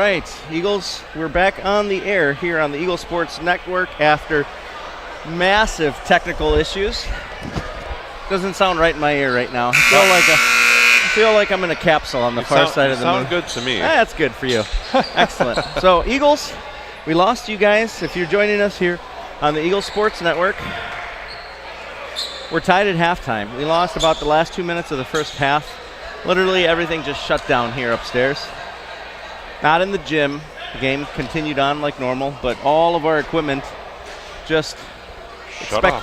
right, Eagles, we're back on the air here on the Eagle Sports Network after massive technical issues. Doesn't sound right in my ear right now. I feel like I'm in a capsule on the far side of the moon. Sounds good to me. That's good for you. Excellent. So, Eagles, we lost you guys. If you're joining us here on the Eagle Sports Network, we're tied at halftime. We lost about the last 2 minutes of the first half. Literally everything just shut down here upstairs. Not in the gym. The game continued on like normal, but all of our equipment just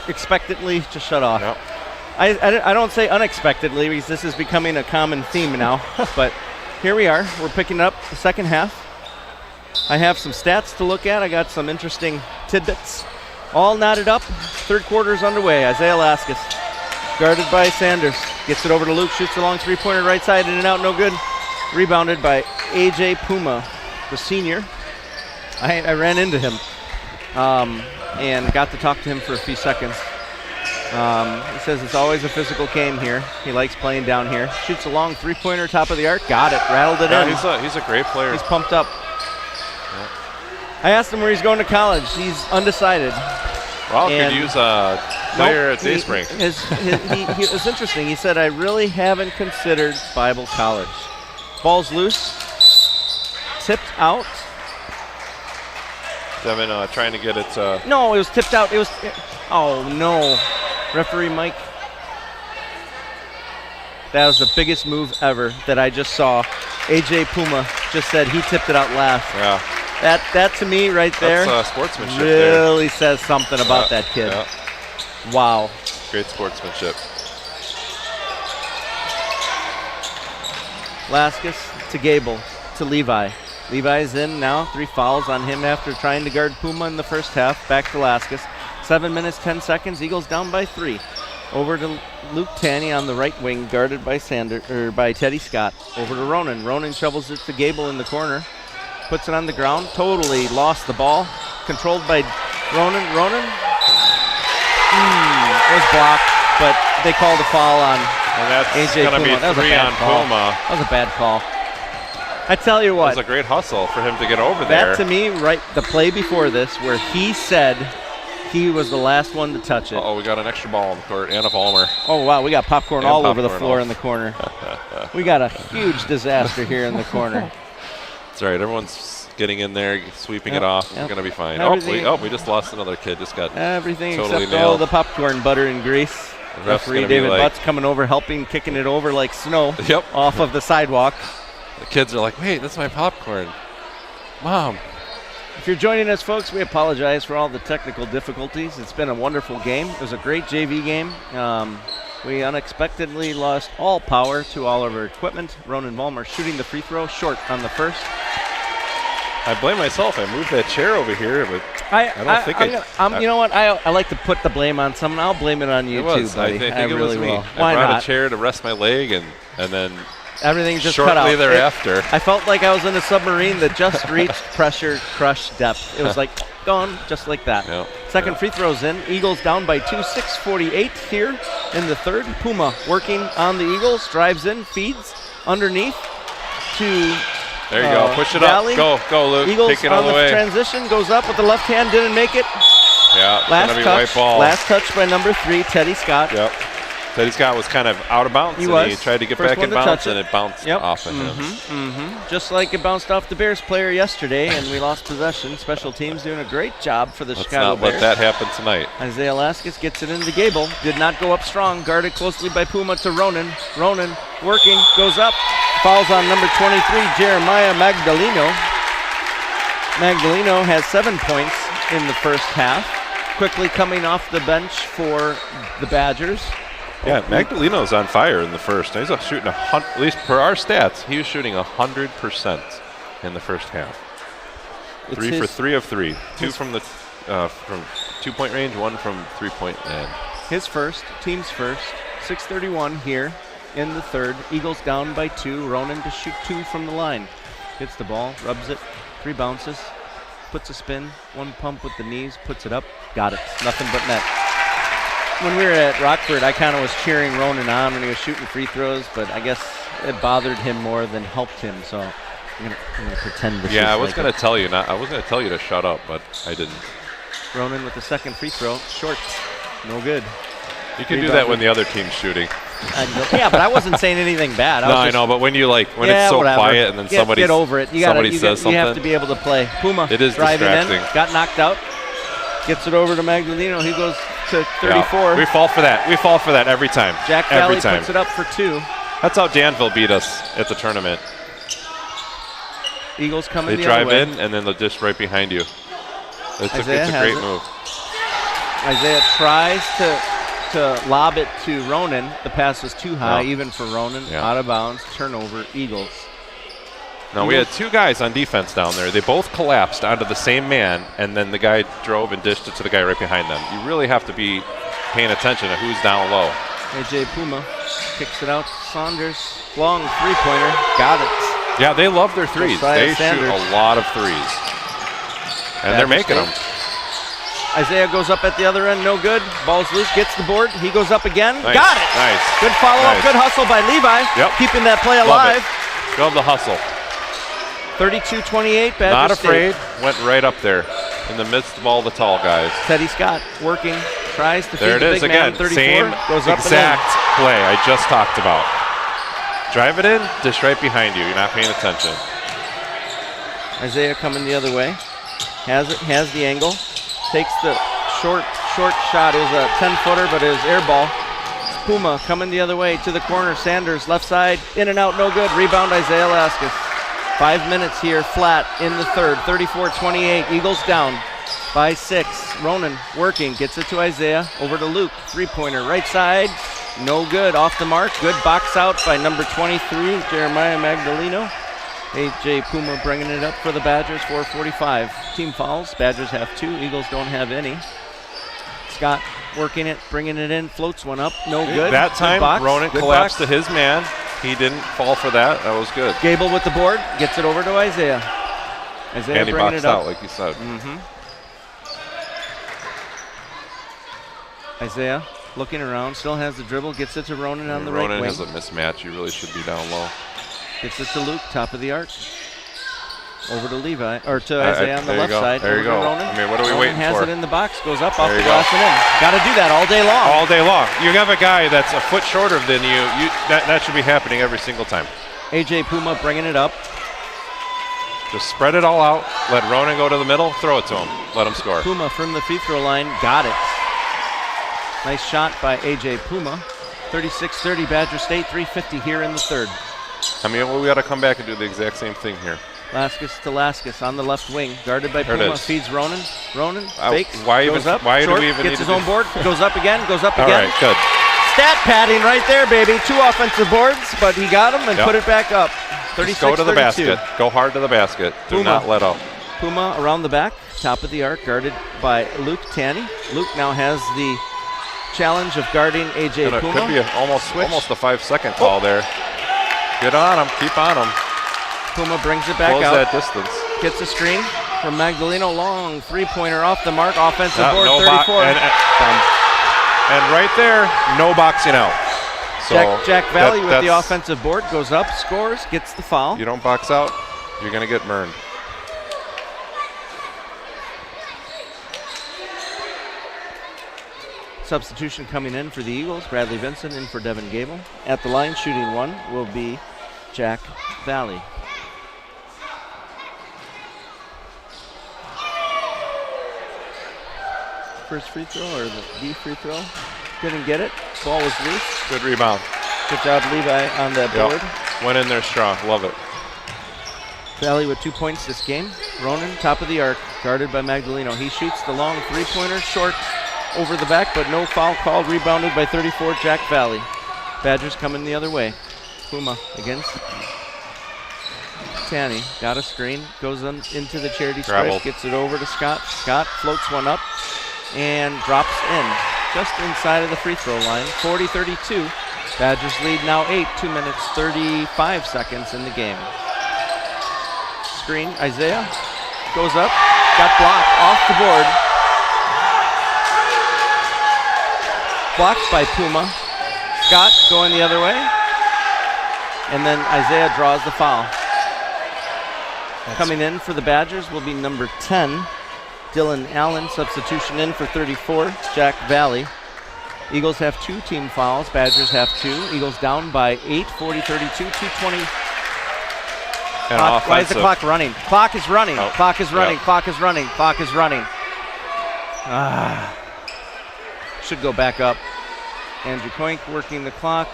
expectantly just shut off. Yep. I don't say unexpectedly because this is becoming a common theme now, but here we are. We're picking up the second half. I have some stats to look at. I got some interesting tidbits. All knotted up. Third quarter's underway. Isaiah Laskus, guarded by Sanders, gets it over to Luke, shoots a long three-pointer right side, in and out, no good. Rebounded by A.J. Puma, the senior. I ran into him and got to talk to him for a few seconds. He says it's always a physical game here. He likes playing down here. Shoots a long three-pointer, top of the arc. Got it. Rattled it in. He's a great player. He's pumped up. Yeah. I asked him where he's going to college. He's undecided. Well, could use a player at Dayspring. It was interesting. He said, I really haven't considered Bible College. Ball's loose. Tipped out. Devin trying to get it. No, it was tipped out. Oh, no. Referee Mike. That was the biggest move ever that I just saw. A.J. Puma just said he tipped it out last. Yeah. That to me right there that's sportsmanship really says something about that kid. Yeah. Wow. Great sportsmanship. Laskus to Gable to Levi. Levi's in now. 3 fouls on him after trying to guard Puma in the first half. Back to Laskus. 7 minutes, 10 seconds. Eagles down by 3. Over to Luke Tanney on the right wing, guarded by Teddy Scott. Over to Ronan. Ronan shovels it to Gable in the corner. Puts it on the ground. Totally lost the ball. Controlled by Ronan. Ronan. It was blocked, but they called a foul on A.J. And that's going to be 3 on Puma. That was a bad call. I tell you what. It was a great hustle for him to get over there. That to me, right, the play before this where he said he was the last one to touch it. We got an extra ball on the court and a Vollmer. Oh, wow, we got popcorn all over the floor in the corner. We got a huge disaster here in the corner. That's right. Everyone's getting in there, sweeping it off. It's going to be fine. We just lost another kid. Just got everything totally except nailed. all the popcorn, butter, and grease. Referee David Butts coming over, helping, kicking it over like snow off of the sidewalk. The kids are like, wait, that's my popcorn. Mom. If you're joining us, folks, we apologize for all the technical difficulties. It's been a wonderful game. It was a great JV game. We unexpectedly lost all power to all of our equipment. Ronan Vollmer shooting the free throw short on the first. I blame myself. I moved that chair over here, but I don't think you know what? I like to put the blame on someone. I'll blame it on you too, buddy. I think it really was me. Why I brought a chair to rest my leg, and then everything just cut out. Shortly thereafter. I felt like I was in a submarine that just reached pressure, crush, depth. It was like gone just like that. Yep. Second free throw's in. Eagles down by 2, 6:48 here in the third. Puma working on the Eagles, drives in, feeds underneath to there you go. Push it Valley. Up. Go, Luke. Eagles Take it on all the way. Transition, goes up with the left hand, didn't make it. Yeah, last gonna be touch. white ball. Last touch by number 3, Teddy Scott. Yep. Teddy Scott was kind of out of bounds. He tried to get back in bounds, and it bounced off of him. Just like it bounced off the Bears player yesterday, and we lost possession. Special teams doing a great job for the Chicago Bears. Let's not let that happen tonight. Isaiah Laskus gets it into Gable. Did not go up strong. Guarded closely by Puma to Ronan. Ronan working, goes up. Fouls on number 23, Jeremiah Magdaleno. Magdaleno has 7 points in the first half. Quickly coming off the bench for the Badgers. Yeah, Magdaleno's on fire in the first. He's shooting at least per our stats, he was shooting 100% in the first half. 3 for 3 of 3. 2 from the from 2-point range, 1 from 3-point land. His first, team's first. 6:31 here in the third. Eagles down by 2. Ronan to shoot 2 from the line. Gets the ball, rubs it, 3 bounces, puts a spin, 1 pump with the knees, puts it up, got it. Nothing but net. When we were at Rockford, I kind of was cheering Ronan on when he was shooting free throws, but I guess it bothered him more than helped him. So I'm gonna pretend this. Yeah, is I was like gonna tell you not. I was gonna tell you to shut up, but I didn't. Ronan with the second free throw, short, no good. You can do that when the other team's shooting. Yeah, but I wasn't saying anything bad. I know, but when you when it's so whatever. quiet and then somebody get over it. Somebody says something. You have to be able to play. Puma. It is driving distracting. in, got knocked out. Gets it over to Magdaleno. He goes to 34. Yeah, we fall for that. We fall for that every time. Jack every Valley time. puts it up for 2. That's how Danville beat us at the tournament. Eagles coming They the other way. drive in, and then they're just right behind you. It's a great move. Isaiah tries to lob it to Ronan. The pass was too high, even for Ronan. Yeah. Out of bounds. Turnover, Eagles. Now, we had 2 guys on defense down there. They both collapsed onto the same man, and then the guy drove and dished it to the guy right behind them. You really have to be paying attention to who's down low. AJ Puma kicks it out to Saunders. Long three-pointer. Got it. Yeah, they love their threes. They shoot a lot of threes. And they're making them. Isaiah goes up at the other end, no good. Ball's loose, gets the board. He goes up again. Nice. Got it. Nice. Good follow-up, good hustle by Levi. Yep. Keeping that play alive. Love the hustle. 32-28, Badger Not State. afraid. Went right up there in the midst of all the tall guys. Teddy Scott working, tries to there feed the it is big again. man. 34, Same goes up exact play I just talked about. Drive it in, dish right behind you. You're not paying attention. Isaiah coming the other way. Has it, has the angle. Takes the short shot. It was a 10-footer, but it was air ball. Puma coming the other way to the corner. Sanders, left side, in and out, no good. Rebound, Isaiah Laskus. 5 minutes here, flat in the third. 34-28, Eagles down by 6. Ronan working, gets it to Isaiah. Over to Luke, three-pointer, right side. No good, off the mark. Good box out by number 23, Jeremiah Magdaleno. AJ Puma bringing it up for the Badgers, 4:45. Team fouls, Badgers have 2, Eagles don't have any. Scott working it, bringing it in, floats one up, no good. That time, Ronan collapsed to his man. He didn't fall for that. That was good. Gable with the board, gets it over to Isaiah. Isaiah and he bringing boxed it up. out, like you said. Isaiah looking around, still has the dribble, gets it to Ronan on the right wing. Ronan has a mismatch. You really should be down low. Gets it to Luke, top of the arc. Over to Levi, or to Isaiah on the left side. There you go. Ronan. I mean, what are we Ronan waiting has for? it in the box, goes up off There the you go. glass and in. Got to do that all day long. All day long. You have a guy that's a foot shorter than you. That should be happening every single time. AJ Puma bringing it up. Just spread it all out. Let Ronan go to the middle. Throw it to him. Let him score. Puma from the free throw line, got it. Nice shot by AJ Puma. 36-30 Badger State, 3:50 here in the third. I mean, we got to come back and do the exact same thing here. Laskus to Laskus on the left wing, guarded by There it Puma, is. feeds Ronan. Ronan fakes, why goes even- up, why do short, we even gets need his to own do- board, goes up again, goes up All again. right, good. Stat padding right there, baby. 2 offensive boards, but he got them and Yep. put it back up. Just 36-32. go to the basket. Go hard to the basket. Do Puma. not let up. Puma around the back, top of the arc, guarded by Luke Tanny. Luke now has the challenge of guarding AJ And it Puma. could be almost a 5-second call there. Get on him. Keep on him. Puma brings it back Close out. that distance. Gets a screen from Magdaleno. Long three-pointer off the mark. Offensive board, No 34. and right there, no boxing out. So Jack Valley with the that's- offensive board. Goes up, scores, gets the foul. You don't box out, you're going to get burned. Substitution coming in for the Eagles. Bradley Vincent in for Devin Gable. At the line, shooting one will be Jack Valley. First free throw or the D free throw. Didn't get it. Ball was loose. Good rebound. Good job, Levi, on that board. Went in there strong. Love it. Valley with 2 points this game. Ronan, top of the arc, guarded by Magdaleno. He shoots the long three-pointer, short over the back, but no foul called. Rebounded by 34, Jack Valley. Badgers coming the other way. Puma against Tanny. Got a screen, goes into the charity stripe, gets it over to Scott. Scott floats one up and drops in just inside of the free throw line. 40-32. Badgers lead now 8, 2 minutes, 35 seconds in the game. Screen, Isaiah goes up, got blocked off the board. Blocked by Puma. Scott going the other way. And then Isaiah draws the foul. Coming in for the Badgers will be number 10, Dylan Allen. Substitution in for 34, Jack Valley. Eagles have 2 team fouls. Badgers have 2. Eagles down by 8, 40-32, 2:20. Why is the clock running? Clock is running. Oh, clock is running. yep. Clock is running. Clock is running. Should go back up. Andrew Koink working the clock.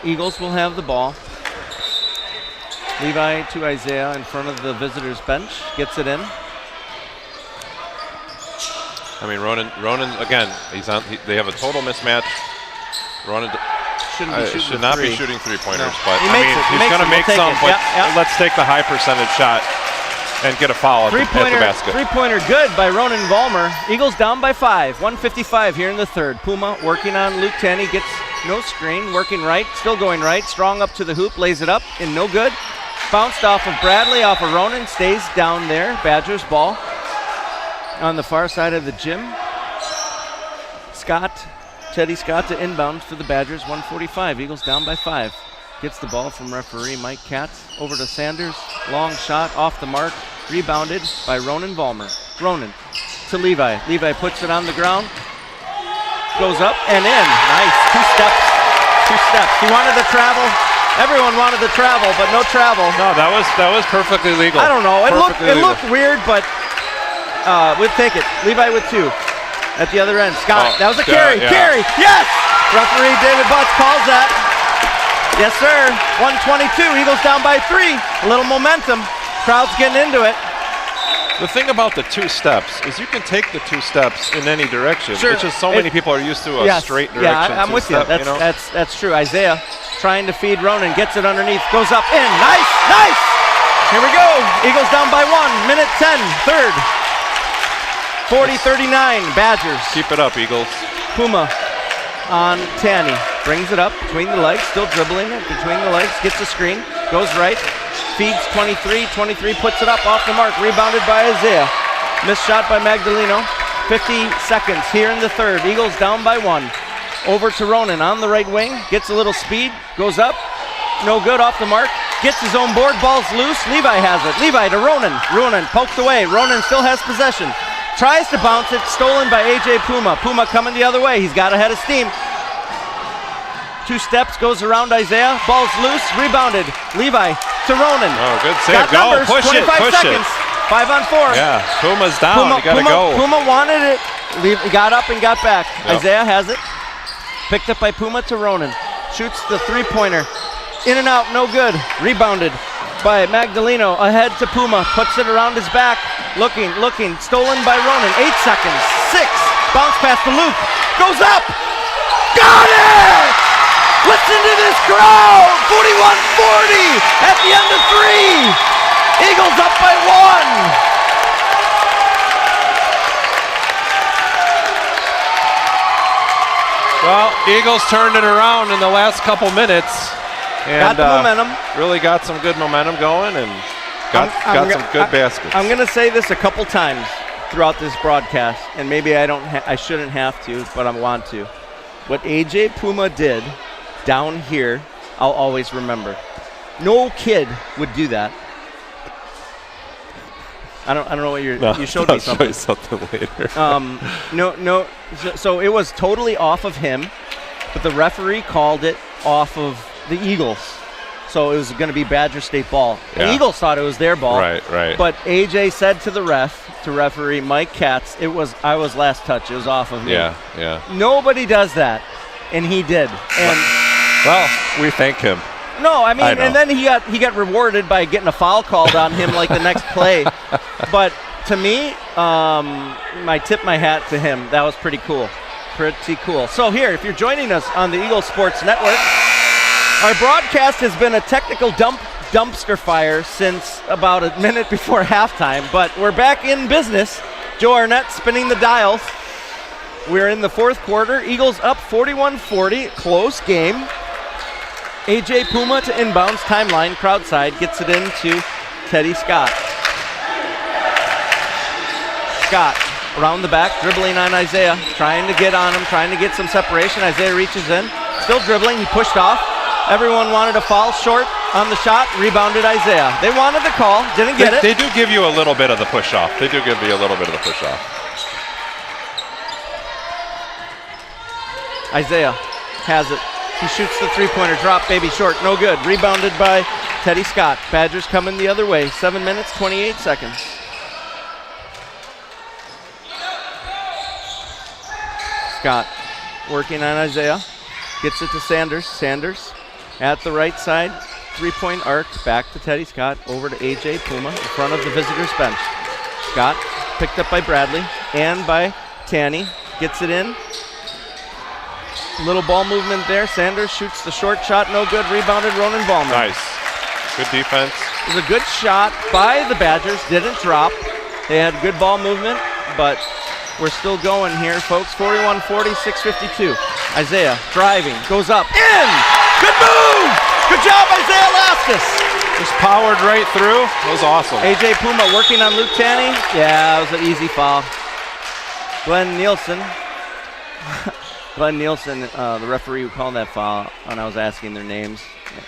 Eagles will have the ball. Levi to Isaiah in front of the visitors' bench. Gets it in. I mean, Ronan again, they have a total mismatch. Ronan should not be shooting three-pointers, but He I mean, he's going to make some, but let's take the high percentage shot and get a foul at the basket. Three-pointer good by Ronan Vollmer. Eagles down by 5, 1:55 here in the third. Puma working on Luke Tenney, gets no screen, working right, still going right, strong up to the hoop, lays it up, and no good. Bounced off of Bradley, off of Ronan, stays down there. Badgers ball on the far side of the gym. Teddy Scott to inbound for the Badgers, 1:45. Eagles down by 5. Gets the ball from referee Mike Katz over to Sanders. Long shot off the mark, rebounded by Ronan Vollmer. Ronan to Levi. Levi puts it on the ground, goes up and in. Nice, 2 steps. He wanted to travel. Everyone wanted to travel, but no travel. No, that was perfectly legal. I don't know. It looked weird, but we'll take it. Levi with 2 at the other end. Scott, that was a carry. Yeah. Carry, yes! Referee David Butts calls that. Yes, sir. 1:22. Eagles down by 3. A little momentum. Crowd's getting into it. The thing about the 2 steps is you can take the 2 steps in any direction. Sure. It's just so many people are used to a straight direction. Yeah, I'm with you. Two-step, That's true. Isaiah trying to feed Ronan, gets it underneath, goes up in. Nice! Here we go. Eagles down by 1. Minute 10, third. 40-39, Badgers. Keep it up, Eagles. Puma on Tanny. Brings it up between the legs, still dribbling it between the legs, gets the screen, goes right, feeds 23, puts it up off the mark, rebounded by Isaiah. Missed shot by Magdaleno. 50 seconds here in the third. Eagles down by 1. Over to Ronan on the right wing, gets a little speed, goes up, no good, off the mark, gets his own board, ball's loose, Levi has it. Levi to Ronan. Ronan poked away. Ronan still has possession. Tries to bounce it, stolen by A.J. Puma. Puma coming the other way. He's got a head of steam. 2 steps, goes around Isaiah. Ball's loose, rebounded. Levi to Ronan. Oh, good save. Got numbers, Push 25 seconds. 5 on 4. Yeah, Puma's down. You got to go. Puma wanted it. Got up and got back. Yep. Isaiah has it. Picked up by Puma to Ronan. Shoots the 3-pointer. In and out, no good. Rebounded by Magdaleno, ahead to Puma, puts it around his back, looking, stolen by Ronan, 8 seconds, 6, bounce pass to Luke, goes up, got it! Listen to this crowd, 41-40 at the end of 3, Eagles up by 1. Well, Eagles turned it around in the last couple minutes. And, got the momentum. Really got some good momentum going and got some good baskets. I'm going to say this a couple times throughout this broadcast, and maybe I shouldn't have to, but I want to. What A.J. Puma did down here, I'll always remember. No kid would do that. I don't know what you showed me something. I'll show you something later. No. So it was totally off of him, but the referee called it off of the Eagles. So it was going to be Badger State ball. Yeah. The Eagles thought it was their ball. Right. But AJ said to the referee Mike Katz, I was last touch. It was off of me. Yeah. Nobody does that, and he did. And well, we thank him. No, I mean, and then he got rewarded by getting a foul called on him like the next play. But to me, I tip my hat to him. That was pretty cool. So here, if you're joining us on the Eagle Sports Network, our broadcast has been a technical dumpster fire since about a minute before halftime, but we're back in business. Joe Arnett spinning the dials. We're in the fourth quarter. Eagles up 41-40, close game. A.J. Puma to inbounds, timeline, crowd side, gets it into Teddy Scott. Scott around the back, dribbling on Isaiah, trying to get on him, trying to get some separation. Isaiah reaches in, still dribbling. He pushed off. Everyone wanted to foul short on the shot. Rebounded Isaiah. They wanted the call. Didn't get it. They do give you a little bit of the push-off. Isaiah has it. He shoots the three-pointer. Drop, baby, short. No good. Rebounded by Teddy Scott. Badgers coming the other way. 7 minutes, 28 seconds. Scott working on Isaiah. Gets it to Sanders. Sanders at the right side. Three-point arc. Back to Teddy Scott. Over to A.J. Puma in front of the visitors' bench. Scott picked up by Bradley and by Tanny. Gets it in. Little ball movement there. Sanders shoots the short shot. No good. Rebounded Ronan Ballman. Nice. Good defense. It was a good shot by the Badgers. Didn't drop. They had good ball movement, but we're still going here, folks. 41-40, 6:52. Isaiah driving, goes up, in! Good move! Good job, Isaiah Laskus! Just powered right through. That was awesome. A.J. Puma working on Luke Tanny. Yeah, it was an easy foul. Glenn Nielsen. Glenn Nielsen, the referee who called that foul, and I was asking their names.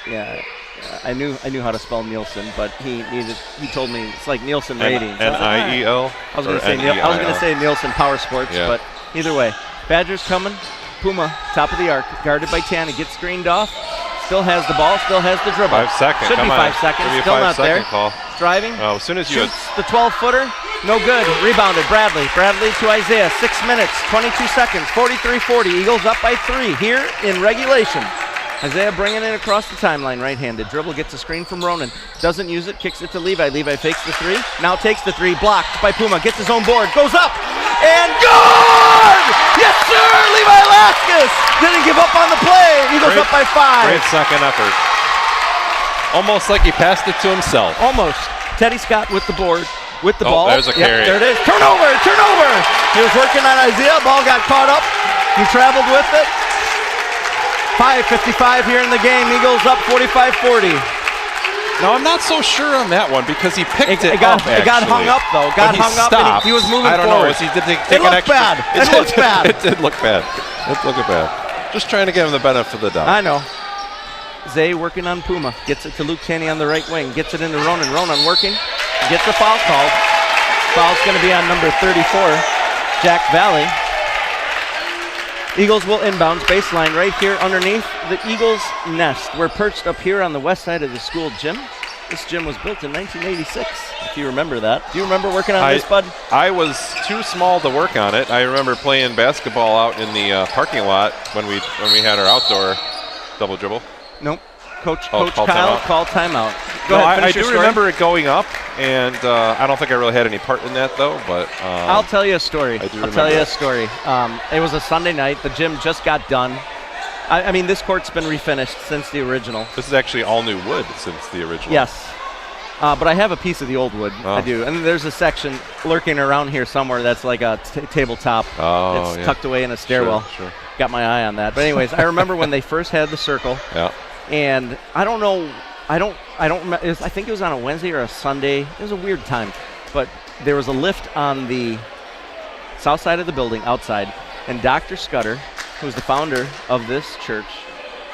Yeah, I knew how to spell Nielsen, but he told me it's like Nielsen ratings. N-I-E-L? I was going to say Nielsen Power Sports, yeah. But either way, Badgers coming. Puma, top of the arc, guarded by Tanny, gets screened off. Still has the ball, still has the dribble. 5 seconds. Should be 5 seconds. Still not there. Call. Driving. Oh, as soon as you shoots the 12-footer. No good. Rebounded. Bradley. Bradley to Isaiah. 6 minutes, 22 seconds. 43-40. Eagles up by 3 here in regulation. Isaiah bringing it across the timeline, right-handed. Dribble, gets a screen from Ronan. Doesn't use it, kicks it to Levi. Levi fakes the 3. Now takes the 3. Blocked by Puma. Gets his own board. Goes up. And good! Yes, sir! Levi Laskus didn't give up on the play. Eagles up by 5. Great second effort. Almost like he passed it to himself. Almost. Teddy Scott with the board. With the ball. There's a carry. There it is. Turnover! He was working on Isaiah. Ball got caught up. He traveled with it. 5:55 here in the game. Eagles up 45-40. No, I'm not so sure on that one because he picked it up, It got hung up, though. Got hung up, and he was moving forward. He did take it looked bad. It looked bad. It did look bad. Just trying to give him the benefit of the doubt. I know. Zay working on Puma. Gets it to Luke Tanny on the right wing. Gets it into Ronan. Ronan working. Gets a foul called. Foul's going to be on number 34, Jack Valley. Eagles will inbound baseline right here underneath the Eagles' nest. We're perched up here on the west side of the school gym. This gym was built in 1986, if you remember that. Do you remember working on this, bud? I was too small to work on it. I remember playing basketball out in the parking lot when we had our outdoor double dribble. Nope. Coach Kyle called timeout. Go ahead, I do remember it going up, and I don't think I really had any part in that, though. But I'll tell you a story. I'll tell you a story. It was a Sunday night. The gym just got done. I mean, this court's been refinished since the original. This is actually all new wood since the original. Yes. But I have a piece of the old wood. I do. And there's a section lurking around here somewhere that's like a tabletop. Oh, it's tucked away in a stairwell. Sure. Got my eye on that. But anyways, I remember when they first had the circle. Yeah. And I don't know. I don't remember. I think it was on a Wednesday or a Sunday. It was a weird time. But there was a lift on the south side of the building outside. And Dr. Scudder, who's the founder of this church,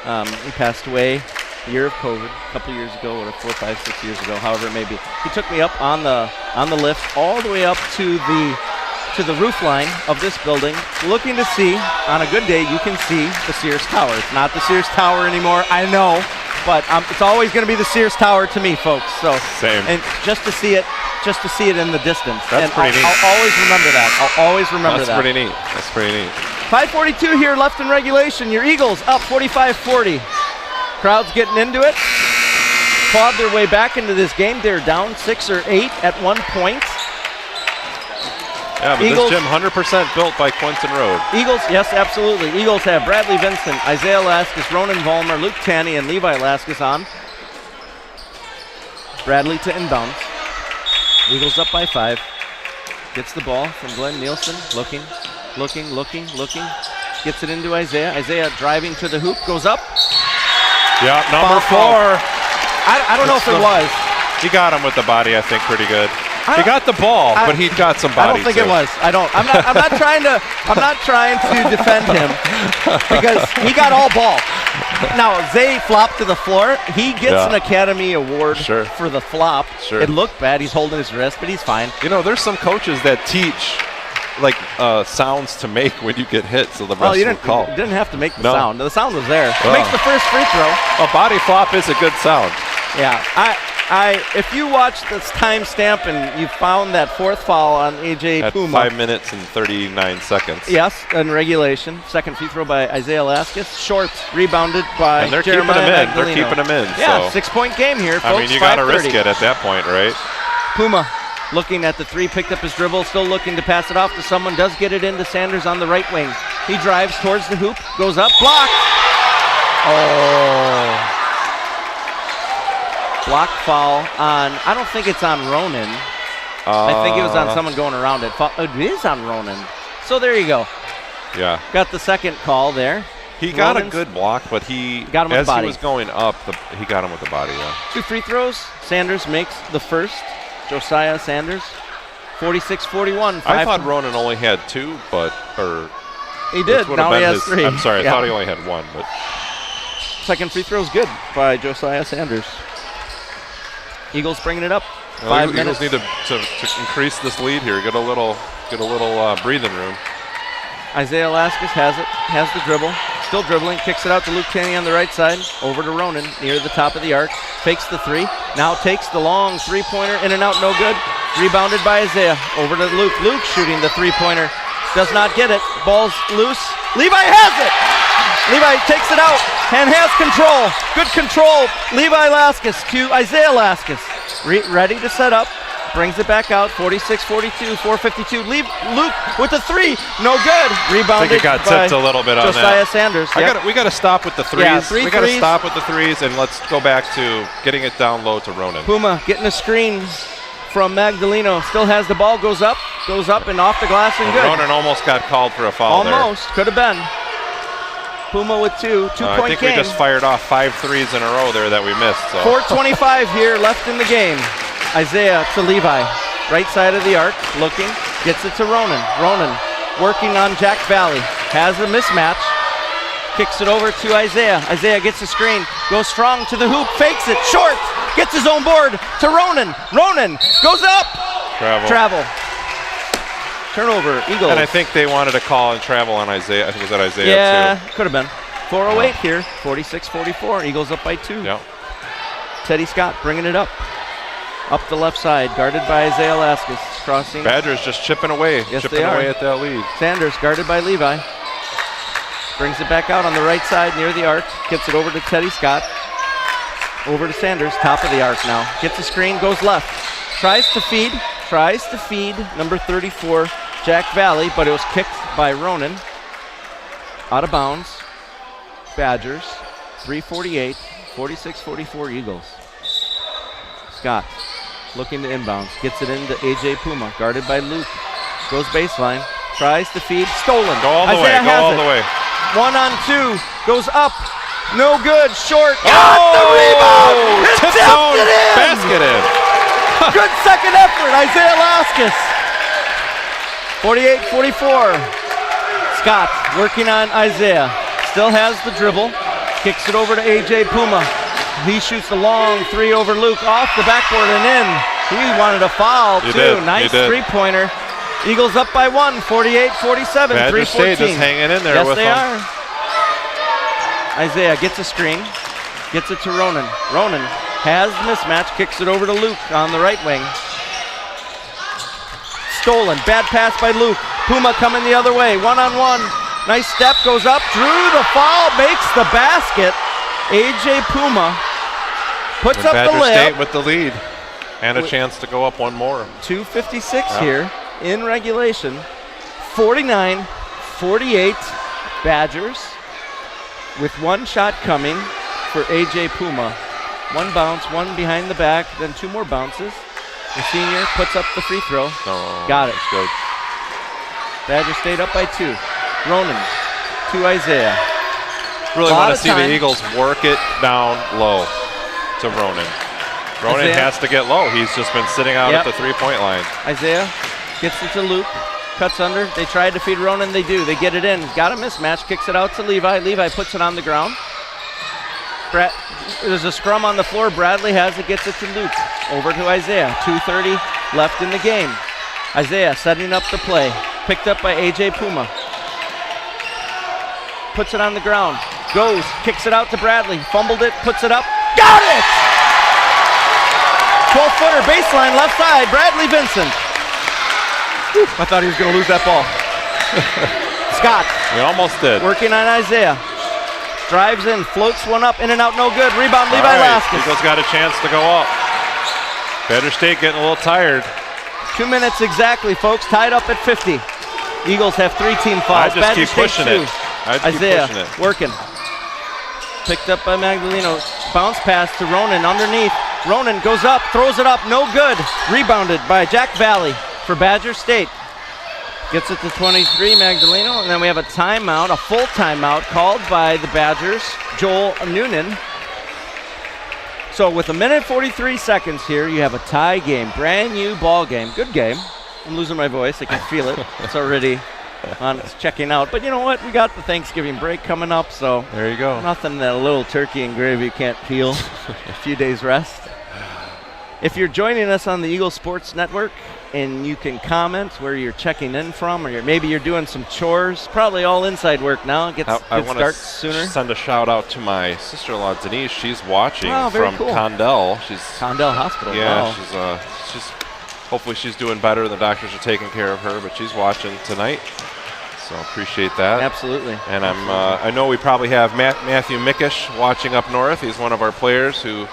he passed away the year of COVID, a couple years ago, or 4, 5, 6 years ago, however it may be. He took me up on the lift all the way up to the roof line of this building, looking to see, on a good day, you can see the Sears Tower. It's not the Sears Tower anymore, I know, but it's always going to be the Sears Tower to me, folks. So same. And just to see it in the distance. That's pretty neat. I'll always remember that. That's pretty neat. That's pretty neat. 5:42 here left in regulation. Your Eagles up 45-40. Crowd's getting into it. Clawed their way back into this game. They're down 6 or 8 at one point. Yeah, but Eagles, this gym 100% built by Quentin Road. Eagles, yes, absolutely. Eagles have Bradley Vincent, Isaiah Laskus, Ronan Vollmer, Luke Tanny, and Levi Laskus on. Bradley to inbounds. Eagles up by 5. Gets the ball from Glenn Nielsen. Looking. Gets it into Isaiah. Isaiah driving to the hoop. Goes up. Yeah, number 4. I don't know if it was. He got him with the body, I think, pretty good. He got the ball, but he got some body. I don't think it was. I'm not trying to defend him because he got all ball. Now, Zay flopped to the floor. He gets an Academy Award for the flop. Sure. It looked bad. He's holding his wrist, but he's fine. You know, there's some coaches that teach sounds to make when you get hit, so the rest will call. You didn't have to make the sound. The sound was there. Makes the first free throw. A body flop is a good sound. Yeah. If you watch this timestamp and you found that fourth foul on AJ Puma. At 5 minutes and 39 seconds. Yes, in regulation. Second free throw by Isaiah Laskis. Short, rebounded by and they're Jeremiah keeping him in. They're keeping him in. Yeah, so. 6-point game here, folks. I mean, you got to risk it at that point, right? Puma looking at the three, picked up his dribble, still looking to pass it off to someone. Does get it into Sanders on the right wing. He drives towards the hoop, goes up, blocked. Oh. Block foul on, I don't think it's on Ronan. I think it was on someone going around it. It is on Ronan. So there you go. Yeah. Got the second call there. He got a good block, but he got him with the body. He was going up, he got him with the body, yeah. 2 free throws. Sanders makes the first. Josiah Sanders, 46-41. I thought Ronan only had 2, he did. Now he has 3. I'm sorry, I thought he only had 1, but second free throw is good by Josiah Sanders. Eagles bringing it up. 5 minutes. Eagles need to increase this lead here. Get a little breathing room. Isaiah Laskis has it, has the dribble, still dribbling, kicks it out to Luke Tenney on the right side, over to Ronan near the top of the arc, fakes the three, now takes the long three-pointer, in and out, no good. Rebounded by Isaiah, over to Luke. Luke shooting the three-pointer, does not get it, ball's loose. Levi has it! Levi takes it out and has control. Good control. Levi Laskis to Isaiah Laskis. Ready to set up. Brings it back out. 46-42, 4:52. Luke with the three. No good. Rebounded. I think it got tipped a little bit on Josiah that. Sanders. We got to stop with the threes. Yeah, we got to stop with the threes, and let's go back to getting it down low to Ronan. Puma getting a screen from Magdaleno. Still has the ball. Goes up and off the glass and good. Ronan almost got called for a foul there. Almost. Could have been. Puma with 2 2-point I think game. we just fired off 5 threes in a row there that we missed. So. 4:25 here left in the game. Isaiah to Levi, right side of the arc, looking, gets it to Ronan. Ronan working on Jack Valley, has a mismatch, kicks it over to Isaiah. Isaiah gets a screen, goes strong to the hoop, fakes it, short, gets his own board to Ronan. Ronan goes up. Travel. Turnover, Eagles. And I think they wanted to call and travel on Isaiah. I think it was that Isaiah too. Could have been. 4:08 here, 46-44. Eagles up by 2. Yeah. Teddy Scott bringing it up. Up the left side, guarded by Isaiah Laskis. Crossing. Badgers just chipping away. Yes, chipping away at that lead. Sanders guarded by Levi. Brings it back out on the right side near the arc. Gets it over to Teddy Scott. Over to Sanders, top of the arc now. Gets a screen, goes left. Tries to feed number 34, Jack Valley, but it was kicked by Ronan. Out of bounds. Badgers, 3:48, 46-44 Eagles. Scott looking to inbounds, gets it into AJ Puma, guarded by Luke. Goes baseline, tries to feed, stolen. Go all the way. 1-on-2, goes up, no good, short. Got the rebound! Tip zone, basket in. Good second effort, Isaiah Laskis. 48-44. Scott working on Isaiah. Still has the dribble. Kicks it over to AJ Puma. He shoots the long three over Luke, off the backboard and in. He wanted a foul too. Nice three-pointer. Eagles up by 1, 48-47, Badger State just hanging in there with them. Yes, they are. Isaiah gets a screen. Gets it to Ronan. Ronan has the mismatch, kicks it over to Luke on the right wing. Stolen, bad pass by Luke. Puma coming the other way, 1-on-1. Nice step, goes up, drew the foul, makes the basket. AJ Puma puts up the layup. State with the lead and a chance to go up one more. 2:56 here in regulation. 49-48 Badgers with one shot coming for AJ Puma. One bounce, one behind the back, then 2 more bounces. The senior puts up the free throw. Got it. Good. Badger State up by 2. Ronan to Isaiah. Really want to see the Eagles work it down low to Ronan. Ronan has to get low. He's just been sitting out at the three-point line. Isaiah gets it to Luke. Cuts under. They tried to feed Ronan. They do. They get it in. Got a mismatch. Kicks it out to Levi. Levi puts it on the ground. There's a scrum on the floor. Bradley has it, gets it to Luke. Over to Isaiah. 2:30 left in the game. Isaiah setting up the play. Picked up by A.J. Puma. Puts it on the ground. Goes, kicks it out to Bradley. Fumbled it, puts it up. Got it! 12-footer baseline left side. Bradley Vincent. Whew, I thought he was going to lose that ball. Scott. We almost did. Working on Isaiah. Drives in, floats one up, in and out, no good. Rebound, Levi Laskus. Eagles got a chance to go up. Better State getting a little tired. 2 minutes exactly, folks. Tied up at 50. Eagles have 3 team fouls. I just keep pushing it. Isaiah working. Picked up by Magdaleno. Bounce pass to Ronan underneath. Ronan goes up, throws it up, no good. Rebounded by Jack Valley for Badger State. Gets it to 23, Magdaleno, and then we have a timeout, a full timeout called by the Badgers, Joel Noonan. So with 1:43 here, you have a tie game, brand new ball game. Good game. I'm losing my voice, I can feel it. It's already on, it's checking out. But you know what, we got the Thanksgiving break coming up, so there you go. Nothing that a little turkey and gravy can't peel. A few days rest. If you're joining us on the Eagle Sports Network, and you can comment where you're checking in from, or maybe you're doing some chores. Probably all inside work now. I want to send a shout out to my sister-in-law Denise. She's watching from cool. Condell. She's Condell Hospital. Yeah, wow. she's hopefully she's doing better. The doctors are taking care of her, but she's watching tonight. So appreciate that. Absolutely. And I know we probably have Matthew Mickish watching up north. He's one of our players who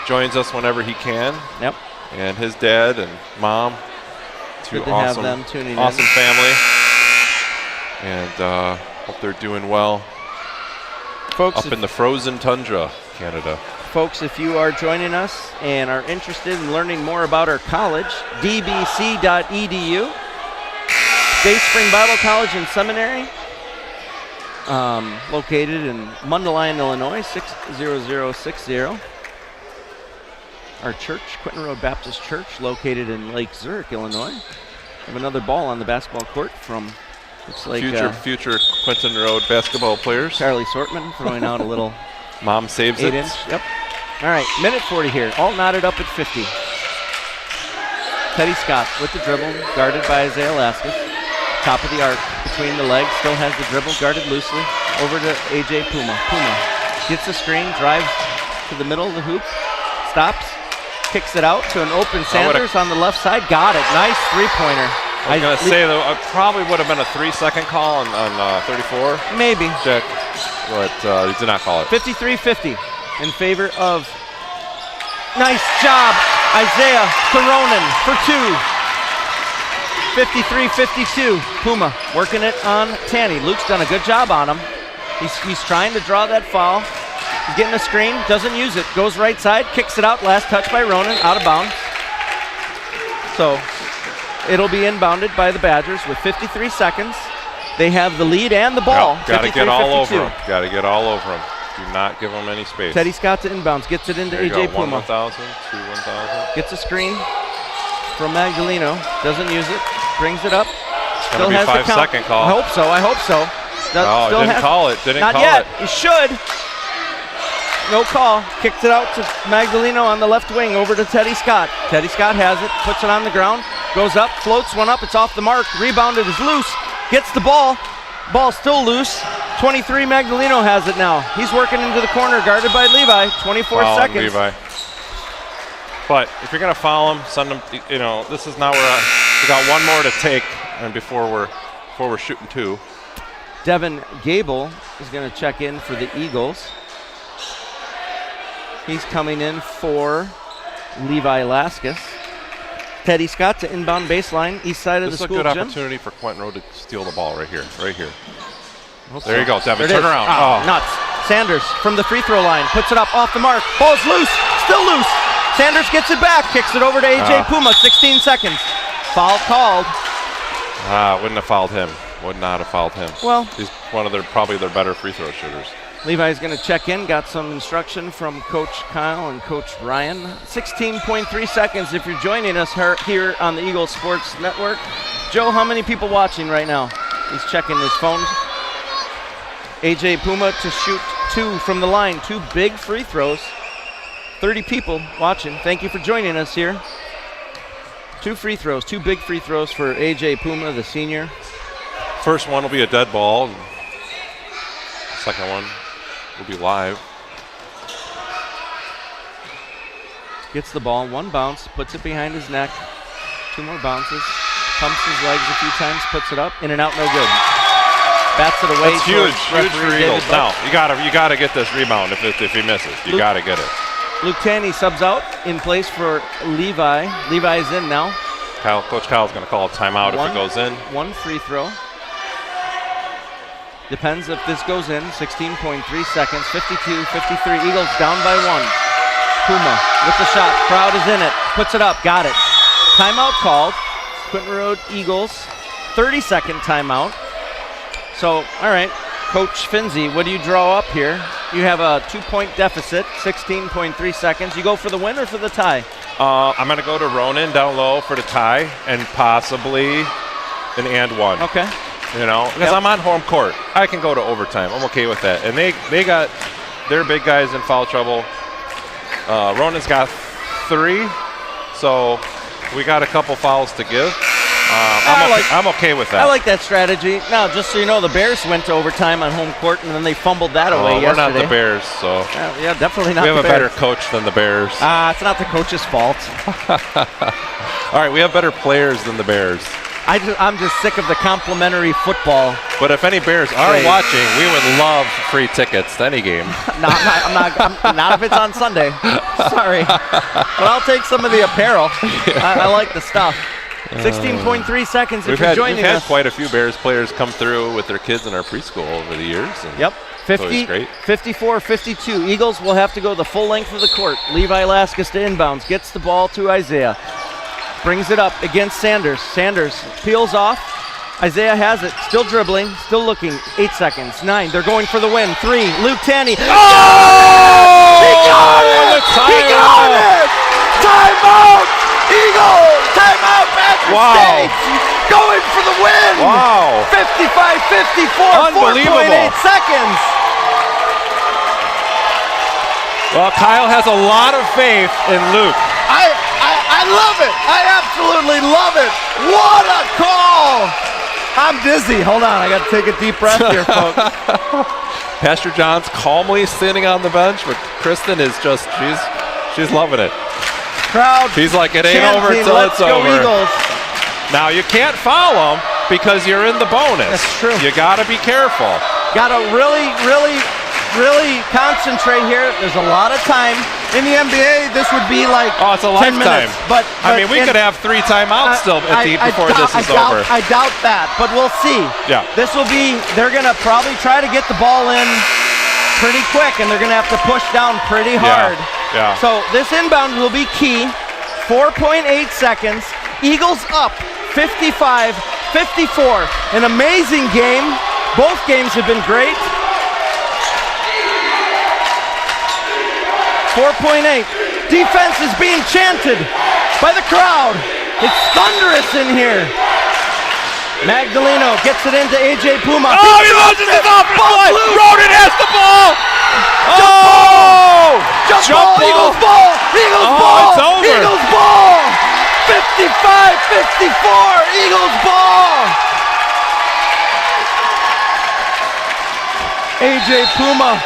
joins us whenever he can. Yep. And his dad and mom. Good to have them tuning awesome in. Family, and hope they're doing well. Folks, up in the frozen tundra, Canada. Folks, if you are joining us and are interested in learning more about our college, dbc.edu, Day Spring Bible College and Seminary, located in Mundelein, Illinois, 60060. Our church, Quinton Road Baptist Church, located in Lake Zurich, Illinois. We have another ball on the basketball court from, looks like future Quinton Road basketball players. Charlie Sortman throwing out a little mom saves 8-inch. Yep. All right, 1:40 here, all knotted up at 50. Teddy Scott with the dribble, guarded by Isaiah Laskus. Top of the arc, between the legs, still has the dribble, guarded loosely. Over to A.J. Puma. Puma gets the screen, drives to the middle of the hoop, stops. Kicks it out to an open Sanders on the left side. Got it. Nice three-pointer. I was going to say, though, it probably would have been a 3-second call on 34. Maybe. Check. But he did not call it. 53-50 in favor of. Nice job, Isaiah to Ronan for 2. 53-52. Puma working it on Tanny. Luke's done a good job on him. He's trying to draw that foul. He's getting a screen, doesn't use it. Goes right side, kicks it out. Last touch by Ronan, out of bounds. So it'll be inbounded by the Badgers with 53 seconds. They have the lead and the ball. Got to get all over them. Got to get all over them. Do not give them any space. Teddy Scott to inbounds, gets it into A.J. Puma. 1,000, 2 1,000. Gets a screen from Magdaleno, doesn't use it, brings it up. Still has the 5-second call. I hope so. Didn't call it. Not yet. He should. No call. Kicks it out to Magdaleno on the left wing over to Teddy Scott. Teddy Scott has it, puts it on the ground, goes up, floats one up, it's off the mark, rebounded, is loose, gets the ball. Ball still loose. 23, Magdaleno has it now. He's working into the corner, guarded by Levi. 24 seconds. Levi. But if you're going to foul him, send him, this is now we got one more to take and before we're shooting 2. Devin Gable is going to check in for the Eagles. He's coming in for Levi Laskus. Teddy Scott to inbound baseline, east side of the school gym. This is a good opportunity for Quentin Road to steal the ball right here. There you go, Devin. Turn around. Nuts. Sanders from the free throw line, puts it up off the mark. Ball's loose, still loose. Sanders gets it back, kicks it over to A.J. Puma, 16 seconds. Foul called. Wouldn't have fouled him. Would not have fouled him. Well, he's one of probably their better free throw shooters. Levi's going to check in, got some instruction from Coach Kyle and Coach Ryan. 16.3 seconds if you're joining us here on the Eagle Sports Network. Joe, how many people watching right now? He's checking his phone. A.J. Puma to shoot 52 from the line. 2 big free throws. 30 people watching. Thank you for joining us here. 2 free throws, 2 big free throws for A.J. Puma, the senior. First one will be a dead ball. Second one will be live. Gets the ball, 1 bounce, puts it behind his neck. 2 more bounces, pumps his legs a few times, puts it up, in and out, no good. Bats it away. That's huge for Eagles. Now you gotta get this rebound if he misses. You gotta get it. Luke Tanny subs out in place for Levi. Levi's in now. Coach Kyle's gonna call a timeout if it goes in. 1 free throw. Depends if this goes in. 16.3 seconds. 52-53. Eagles down by 1. Puma with the shot. Crowd is in it. Puts it up. Got it. Timeout called. Quinton Road Eagles. 30-second timeout. So, all right. Coach Finzi, what do you draw up here? You have a 2-point deficit. 16.3 seconds. You go for the win or for the tie? I'm going to go to Ronan down low for the tie and possibly an and one. Okay. You know, because I'm on home court. I can go to overtime. I'm okay with that. And they got their big guys in foul trouble. Ronan's got 3, so we got a couple fouls to give. I'm okay with that. I like that strategy. Now, just so you know, the Bears went to overtime on home court, and then they fumbled that away yesterday. We're not the Bears, so. Yeah, definitely not the Bears. We have a better coach than the Bears. It's not the coach's fault. All right, we have better players than the Bears. I'm just sick of the complimentary football. But if any Bears are watching, we would love free tickets to any game. I'm not if it's on Sunday. Sorry. But I'll take some of the apparel. I like the stuff. 16.3 seconds if you're joining us. We've had quite a few Bears players come through with their kids in our preschool over the years. Yep. 54-52. Eagles will have to go the full length of the court. Levi Laskus to inbounds. Gets the ball to Isaiah. Brings it up against Sanders. Sanders peels off. Isaiah has it. Still dribbling. Still looking. 8 seconds. 9. They're going for the win. 3. Luke Tanny. Oh! He got it! He got it! Timeout! Eagles! Timeout! Varsity State! Going for the win! Wow! 55-54. Unbelievable. 4.8 seconds. Well, Kyle has a lot of faith in Luke. I love it. I absolutely love it. What a call. I'm dizzy. Hold on. I got to take a deep breath here, folks. Pastor John's calmly sitting on the bench, but Kristen is just, she's loving it. Crowd. She's like, it ain't over until it's over. Let's go Eagles. Now, you can't foul them because you're in the bonus. That's true. You got to be careful. Got to really concentrate here. There's a lot of time. In the NBA, this would be like it's a 10 lifetime. minutes. But I mean, we could have 3 timeouts still before this is over. I doubt that, but we'll see. Yeah. This will be, they're going to probably try to get the ball in pretty quick, and they're going to have to push down pretty hard. Yeah. So this inbound will be key. 4.8 seconds. Eagles up 55-54. An amazing game. Both games have been great. 4.8. Defense is being chanted by the crowd. It's thunderous in here. Magdaleno gets it into A.J. Puma. Oh, he loses it off his foot. Roden has the ball. Jump ball. Eagles ball. Eagles ball. It's over. Eagles ball. 55-54. Eagles ball. A.J. Puma.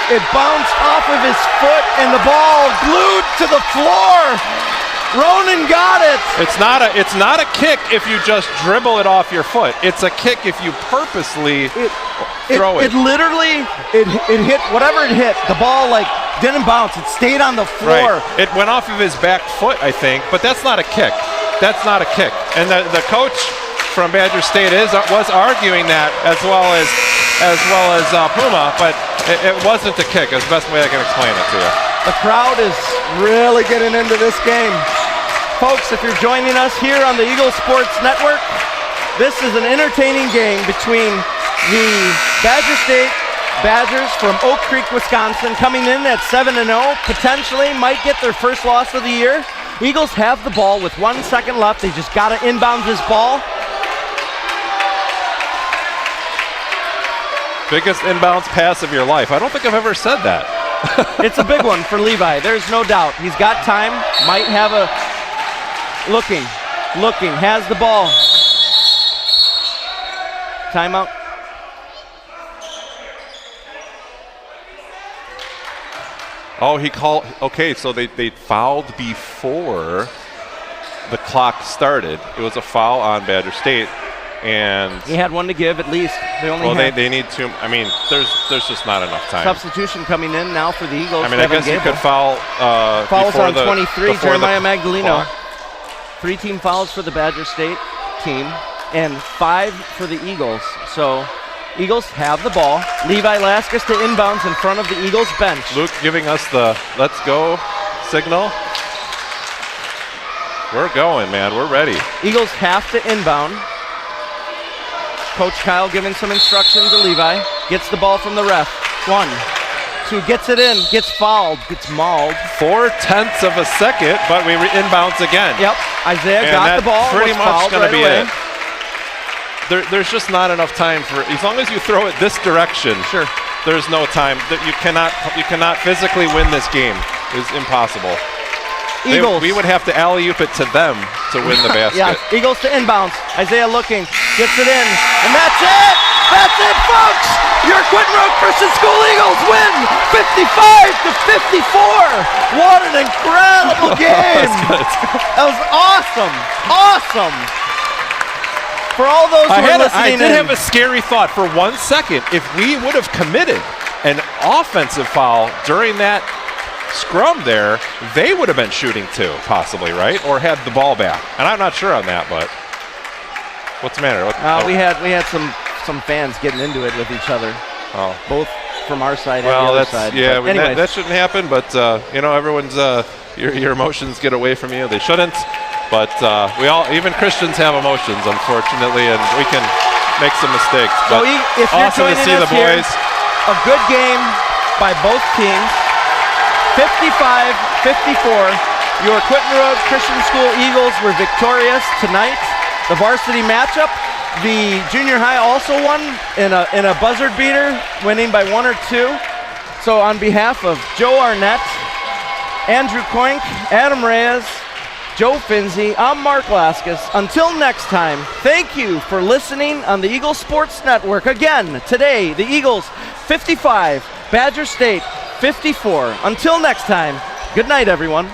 It bounced off of his foot and the ball glued to the floor. Ronan got it. It's not a kick if you just dribble it off your foot. It's a kick if you purposely throw it. It literally it hit whatever it hit. The ball didn't bounce. It stayed on the floor. Right. It went off of his back foot, I think, but that's not a kick. That's not a kick. And the coach from Badger State was arguing that as well as Puma, but it wasn't a kick. It's the best way I can explain it to you. The crowd is really getting into this game. Folks, if you're joining us here on the Eagle Sports Network, this is an entertaining game between the Badger State Badgers from Oak Creek, Wisconsin, coming in at 7-0, potentially might get their first loss of the year. Eagles have the ball with 1 second left. They just got to inbound this ball. Biggest inbounds pass of your life. I don't think I've ever said that. It's a big one for Levi. There's no doubt. He's got time. Might have a looking, has the ball. Timeout. Oh, he called. Okay, so they fouled before the clock started. It was a foul on Badger State, and he had one to give at least. They need to. I mean, there's just not enough time. Substitution coming in now for the Eagles. I mean, I guess you could foul. Fouls on 23. Jeremiah the Magdaleno. 3 team fouls for the Badger State team and 5 for the Eagles. So Eagles have the ball. Levi Laskus to inbounds in front of the Eagles bench. Luke giving us the let's go signal. We're going, man. We're ready. Eagles have to inbound. Coach Kyle giving some instruction to Levi. Gets the ball from the ref. 1, 2, gets it in, gets fouled, gets mauled. 0.4 of a second, but we inbounds again. Yep, Isaiah got the ball. Pretty much going to be it. There's just not enough time for, as long as you throw it this direction. Sure. There's no time. You cannot physically win this game. It's impossible. Eagles. We would have to alley-oop it to them to win the basket. Yeah, Eagles to inbounds. Isaiah looking, gets it in, and that's it! That's it, folks! Your Quinton Road Christian School Eagles win 55-54! What an incredible game! That was awesome! Awesome! For all those who are listening I did have a scary thought for 1 second. If we would have committed an offensive foul during that scrum there, they would have been shooting too, possibly, right? Or had the ball back. And I'm not sure on that, but what's the matter? We had some fans getting into it with each other. Oh. Both from our side and the other side. Yeah, that shouldn't happen, but everyone's your emotions get away from you. They shouldn't. But we all, even Christians, have emotions, unfortunately, and we can make some mistakes. So but if you're awesome to joining see us the boys. Here, a good game by both teams. 55-54. Your Quinton Road Christian School Eagles were victorious tonight. The varsity matchup. The junior high also won in a buzzer beater, winning by 1 or 2. So on behalf of Joe Arnett, Andrew Koink, Adam Reyes, Joe Finzi, I'm Mark Laskus. Until next time, thank you for listening on the Eagle Sports Network. Again, today, the Eagles 55, Badger State 54. Until next time, good night, everyone.